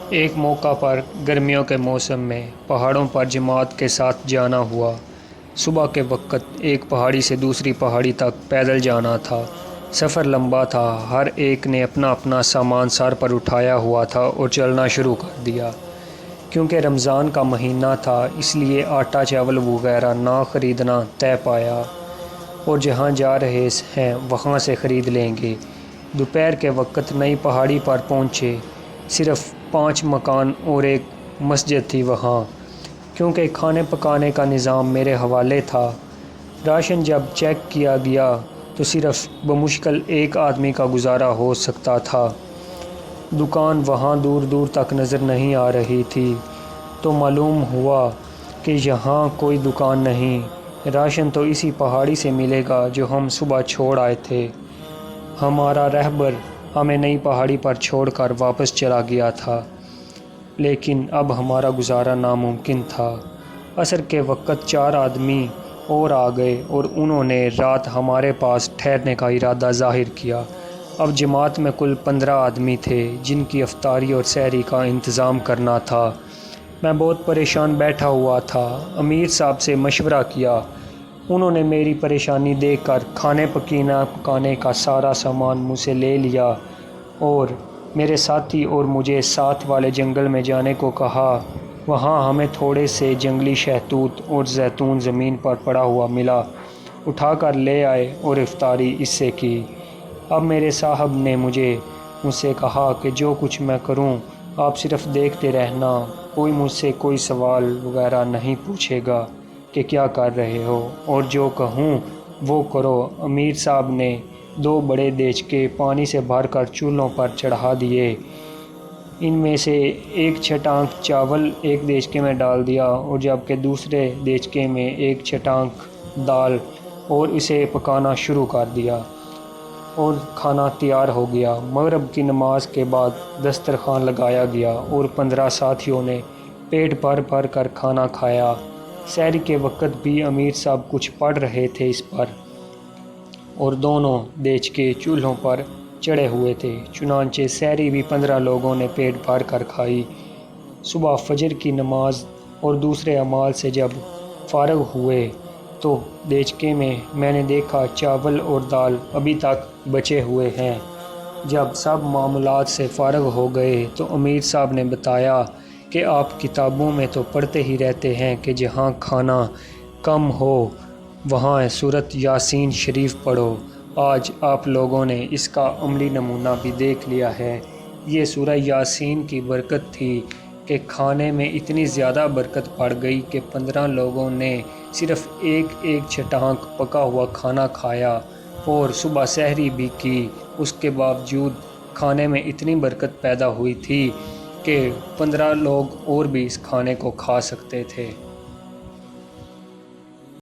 ایک موقع پر گرمیوں کے موسم میں پہاڑوں پر جماعت کے ساتھ جانا ہوا۔ صبح کے وقت ایک پہاڑی سے دوسری پہاڑی تک پیدل جانا تھا۔ سفر لمبا تھا، ہر ایک نے اپنا اپنا سامان سر پر اٹھایا ہوا تھا اور چلنا شروع کر دیا۔ کیونکہ رمضان کا مہینہ تھا اس لیے آٹا چاول وغیرہ نہ خریدنا طے پایا اور جہاں جا رہے ہیں وہاں سے خرید لیں گے۔ دوپہر کے وقت نئی پہاڑی پر پہنچے، صرف 5 مکان اور ایک مسجد تھی وہاں، کیونکہ کھانے پکانے کا نظام میرے حوالے تھا۔ راشن جب چیک کیا گیا تو صرف بمشکل ایک آدمی کا گزارا ہو سکتا تھا۔ دکان وہاں دور دور تک نظر نہیں آ رہی تھی، تو معلوم ہوا کہ یہاں کوئی دکان نہیں۔ راشن تو اسی پہاڑی سے ملے گا جو ہم صبح چھوڑ آئے تھے۔ ہمارا رہبر ہمیں نئی پہاڑی پر چھوڑ کر واپس چلا گیا تھا، لیکن اب ہمارا گزارا ناممکن تھا۔ عصر کے وقت 4 آدمی اور آ گئے اور انہوں نے رات ہمارے پاس ٹھہرنے کا ارادہ ظاہر کیا۔ اب جماعت میں کل 15 آدمی تھے جن کی افطاری اور سحری کا انتظام کرنا تھا۔ میں بہت پریشان بیٹھا ہوا تھا۔ امیر صاحب سے مشورہ کیا، انہوں نے میری پریشانی دیکھ کر کھانے پکانے کا سارا سامان مجھ سے لے لیا اور میرے ساتھی اور مجھے ساتھ والے جنگل میں جانے کو کہا۔ وہاں ہمیں تھوڑے سے جنگلی شہتوت اور زیتون زمین پر پڑا ہوا ملا، اٹھا کر لے آئے اور افطاری اس سے کی۔ اب میرے صاحب نے مجھ سے کہا کہ جو کچھ میں کروں آپ صرف دیکھتے رہنا، کوئی مجھ سے کوئی سوال وغیرہ نہیں پوچھے گا کہ کیا کر رہے ہو، اور جو کہوں وہ کرو۔ امیر صاحب نے 2 بڑے دیچکے پانی سے بھر کر چولہوں پر چڑھا دیے۔ ان میں سے ایک چھٹانک چاول ایک دیچکے میں ڈال دیا اور جبکہ دوسرے دیچکے میں ایک چھٹانک دال، اور اسے پکانا شروع کر دیا اور کھانا تیار ہو گیا۔ مغرب کی نماز کے بعد دسترخوان لگایا گیا اور 15 ساتھیوں نے پیٹ بھر بھر کر کھانا کھایا۔ سحری کے وقت بھی امیر صاحب کچھ پڑھ رہے تھے اس پر، اور دونوں دیچکے چولہوں پر چڑھے ہوئے تھے، چنانچہ سحری بھی 15 لوگوں نے پیٹ بھر کر کھائی۔ صبح فجر کی نماز اور دوسرے اعمال سے جب فارغ ہوئے تو دیچکے میں نے دیکھا چاول اور دال ابھی تک بچے ہوئے ہیں۔ جب سب معاملات سے فارغ ہو گئے تو امیر صاحب نے بتایا کہ آپ کتابوں میں تو پڑھتے ہی رہتے ہیں کہ جہاں کھانا کم ہو وہاں سورۃ یاسین شریف پڑھو۔ آج آپ لوگوں نے اس کا عملی نمونہ بھی دیکھ لیا ہے۔ یہ سورہ یاسین کی برکت تھی کہ کھانے میں اتنی زیادہ برکت پڑ گئی کہ 15 لوگوں نے صرف ایک چھٹانک پکا ہوا کھانا کھایا اور صبح سحری بھی کی۔ اس کے باوجود کھانے میں اتنی برکت پیدا ہوئی تھی کہ 15 لوگ اور بھی اس کھانے کو کھا سکتے تھے۔